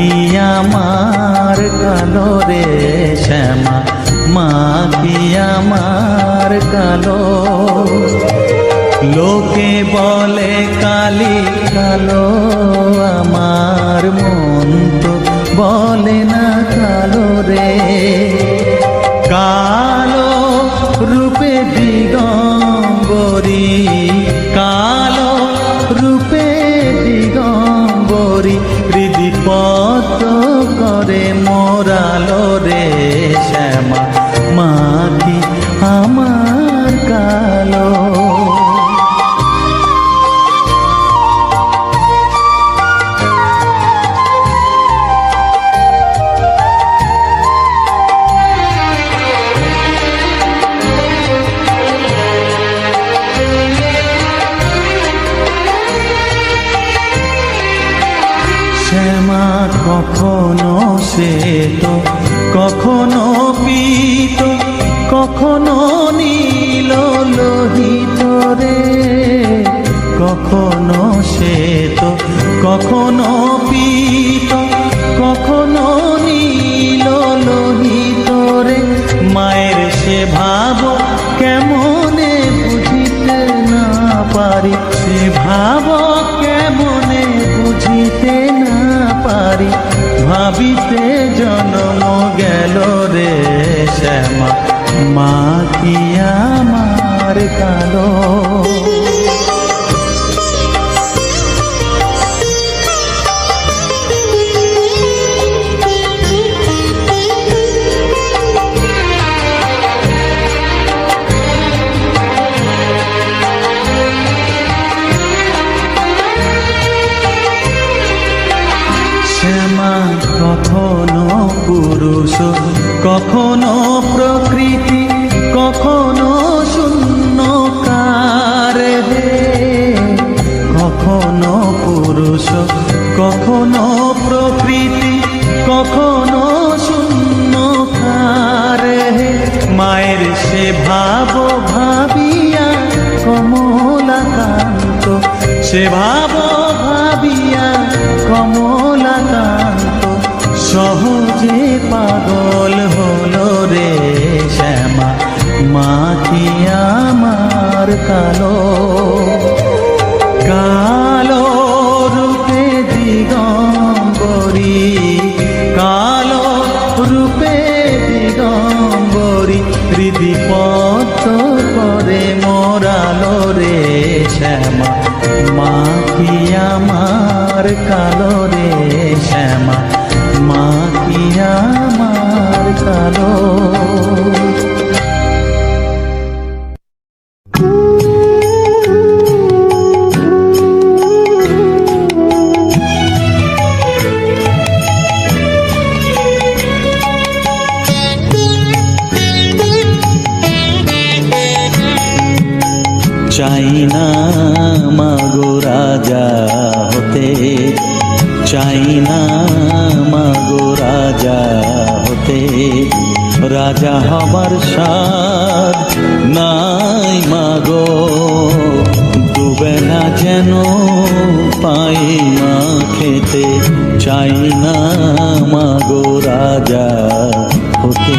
কি আমার কালো রে শ্যামা, মা কি আমার কালো। লোকে বলে কালি কালো, আমার মন তো বলে না কালো রে। কালো রূপে দিগম্বরী, কালো রূপে দিগম্বরী, হৃদিপদ্ম করে মোরালো রে শ্যামা, মা কি আমার কালো। শ্যামা কখনো শ্বেত, কখনো পীত, কখনো নীল লোহিত রে। কখনো শ্বেত, কখনো পীত, কখনো নীল লোহিত রে। মায়ের সে ভাব কেমনে বুঝিতে না পারি, সে ভাব কেমনে বুঝিতে না পারি, ভাবিতে জন্ম গেল রে শ্যামা, মা কি আমার কালো। শ্যামা কখনো পুরুষ, কখনো প্রকৃতি, কখনো শূন্যকার হে। কখনো পুরুষ, কখনো প্রকৃতি, কখনো শূন্যকার হে। মায়ের সে ভাব ভাবিয়া কমলাকান্ত, সে ভাব ভাবিয়া কমলাকান্ত, সহজে পাগল হলো রে শ্যামা, মা কি আমার কালো। কালো রূপে দিগম্বরী, কালো রূপে দিগম্বরী, হৃদিপদ্ম করে মোরালো রে শ্যামা, মা কি আমার কালো রে শ্যামা, মা কি আমার কালো। চাই না মাগো রাজা হতে, চাই না মাগো রাজা হতে, রাজা হবার সাধ নাই মাগো। দুবেলা যেন পাই মা খেতে, চাই না মাগো রাজা হতে।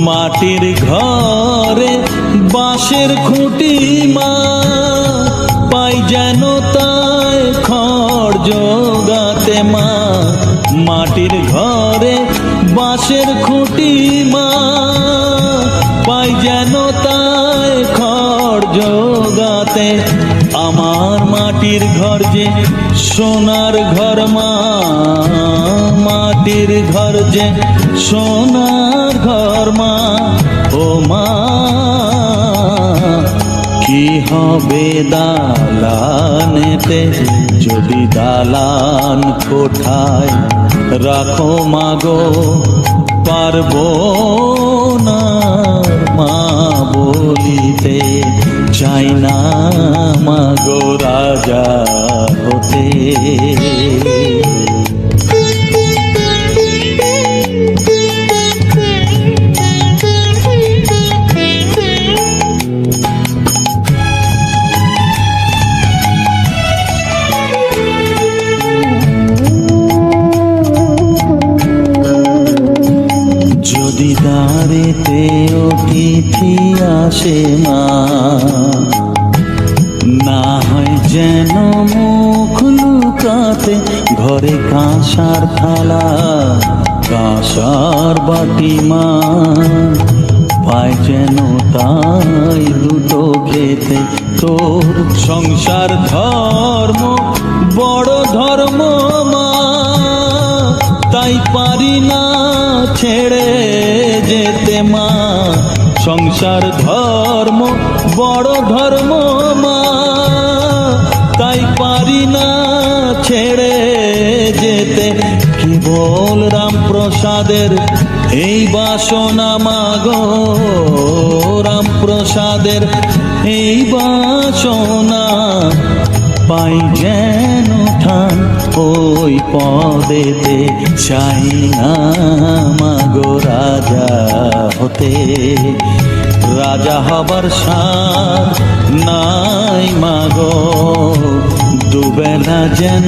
মাটির ঘরে বাঁশের খুঁটি মা, পাই যেন তাই খড় জোগাতে মা। মাটির ঘরে বাঁশের খুঁটি মা, পাই যেন তাই খড় জোগাতে। আমার মাটির ঘর যে সোনার ঘর মা, মাটির ঘর যে সোনার ঘর মা। ও মা কি হবে দালানেতে, যদি দালান কোঠায় রাখো মাগো পারবো না মা বলিতে, চাই না মাগো রাজা হতে। যদি দ্বারেতে অতিথি আসে মা, না হয় যেন মুখ লুকাতে, ঘরে কাঁসার থালা কাঁসার বাটি মা, পায় যেন তাই দুটো খেতে। তোর সংসার ধর্ম বড় ধর্ম মা, তাই পারি না ছেড়ে যেতে মা। সংসার ধর্ম বড় ধর্ম মা, তাই পারি না ছেড়ে যেতে। কেবল রামপ্রসাদের এই বাসনা মাগো, রামপ্রসাদের এই বাসনা, পাই যেন ঠান ওই পদেতে। চাই না মাগো রাজা হতে, রাজা হবার সার নাই মাগো, দুবেলা যেন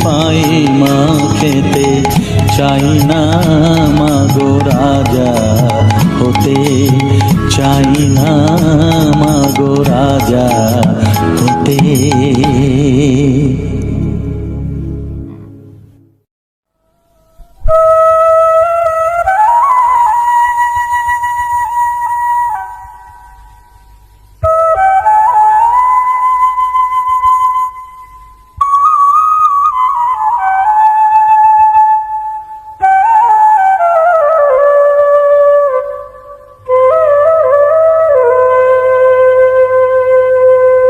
পাই মা খেতে। চাই না মাগো রাজা হতে, চাই না মাগো রাজা হতে।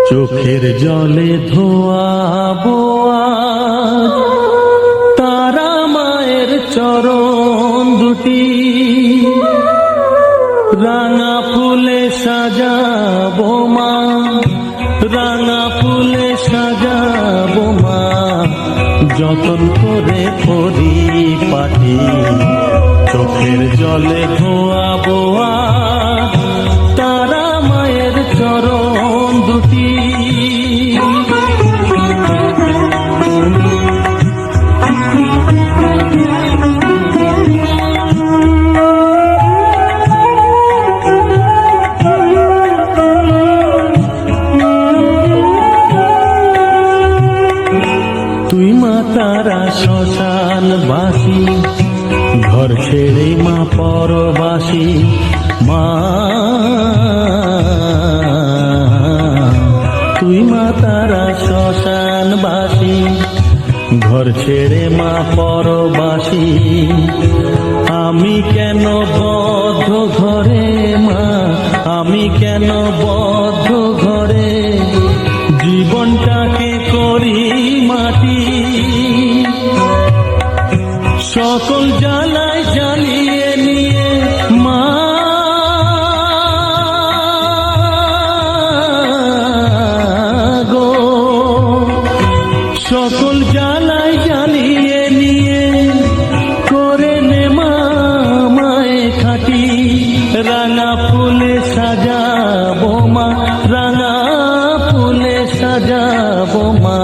চোখের জলে ধোয়াবো আজ তারা মায়ের চরণ দুটি, রাঙা ফুলে সাজাবো মা, রাঙা ফুলে সাজাবো মা, যতন করে পরিপাটি। চোখের জলে ধোয়াবো আজ তারা মায়ের চরণ দুটি, তুই মা তারা শ্মশানবাসী, ঘর ছেড়ে মা পরবাসী মা, তুই মা তারা শ্মশানবাসী, ঘর ছেড়ে মা পরবাসী। আমি কেন বদ্ধ ঘরে মা, আমি কেন বদ্ধ ঘরে, জীবনটাকে করি মাটি। সকল জ্বালায় জ্বালিয়ে নিয়ে মা গো, সকল জ্বালায় জ্বালিয়ে নিয়ে করে নে মা মায়ে খাটি। রাঙা ফুলে সাজাবো মা, রাঙা ফুলে সাজাবো মা,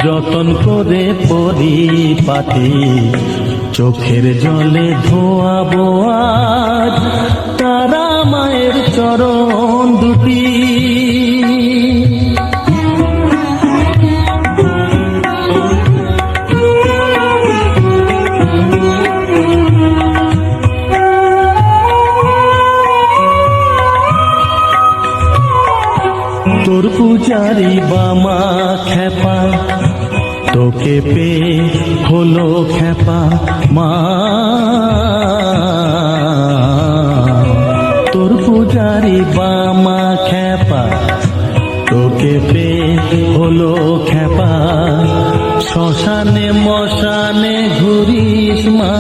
যতন করে পরিপাটি। চোখের জলে ধোয়াবো আজ তারা মায়ের চরণ দুটি। তোর পূজারি বামা খেপা, তোকে পে হলো খেপা মা, তোর পূজারি বামা খেপা, তোকে পে হলো খেপা। শ্মশানে মশানে ঘুরিস মা,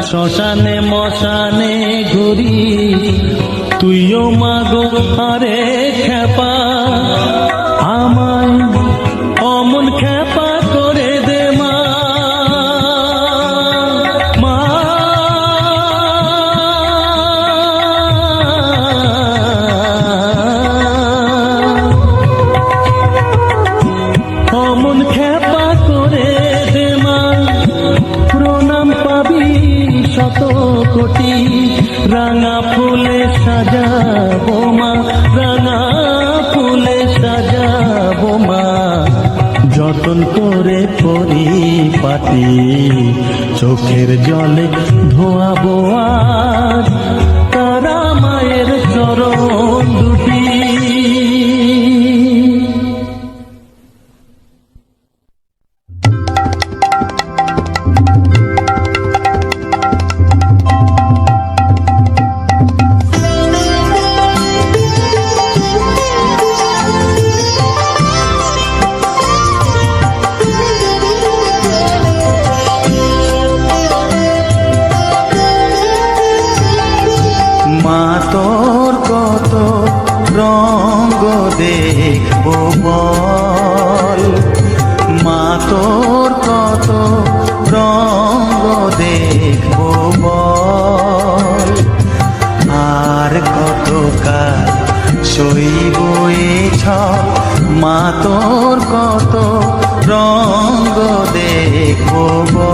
শ্মশানে মশানে ঘুরিস, তুইও মা গো আরে খেপা, আমায় অমন খেপা করে দে মা। মা অমন খেপা করে দে মা, প্রণাম পাবি শত কোটি, রাঙা ফুলে সাজাবো মা, রাঙা ফুলে সাজাবো মা, যতন করে পরিপাটি, চোখের জলে ধোয়াবো আজ তারা মায়ের চরণ দুটি। মা তোর কত রঙ্গ দেখবো বল, মা তোর কত রঙ্গ দেখবো বল, আর কত কাল সইব এ ছল, মা তোর কত রঙ্গ দেখবো বল।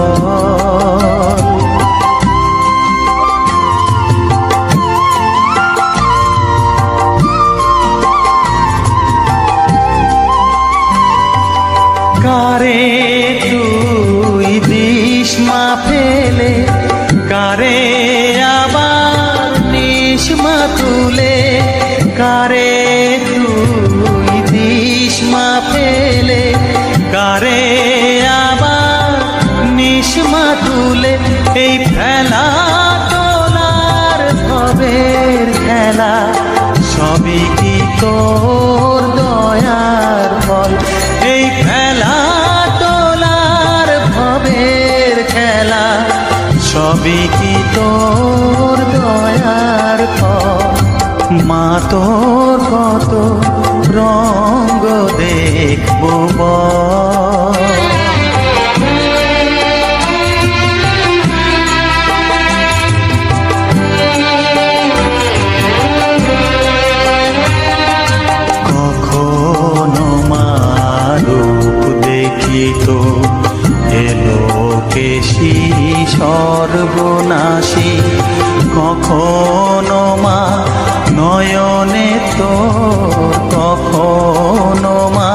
কারে তুই দিস মা ফেলে, কারে আবার নিস মা তুলে, কারে তুই দিস মা ফেলে, কারে আবার নিস মা তুলে, এই ফেলা তোলার ভবের খেলা, সবই কি তোর দয়ার ফল, এই খেলা তোলার ভবের খেলা, সবই কি তোর দয়ার ফল, মা তোর কত রঙ্গ দেখবো বল। তো এলো কেশি সর্বনাশী, কখনো মা নয়নে তো, কখনো মা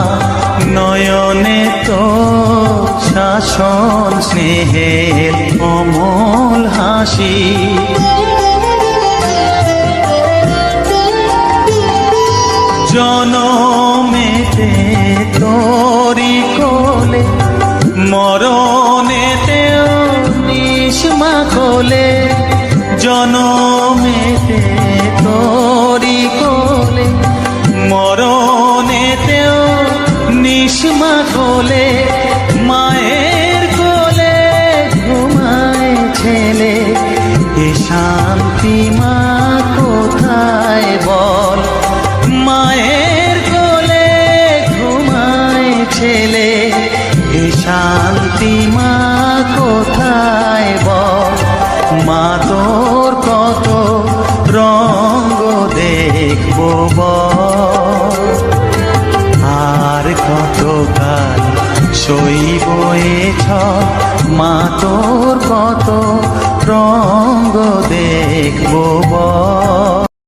নয়নে তো, শাসন স্নেহের অমল হাসি, জনমেতে তোরি কোলে, মরণেতেও নিস মা কোলে, জনমেতে তোরি কোলে, মরণেতেও নিস মা কোলে, মায়ের কোলে ঘুমায় ছেলে, এ শান্তি মা কোথায় বল, মায়ের কোলে ঘুমায় ছেলে, এ শান্তি মা কোথায় বল, মা তোর কত রঙ্গ দেখবো বল, আর কত কাল সইব এ ছল, মা তোর কত রঙ্গ দেখবো বল।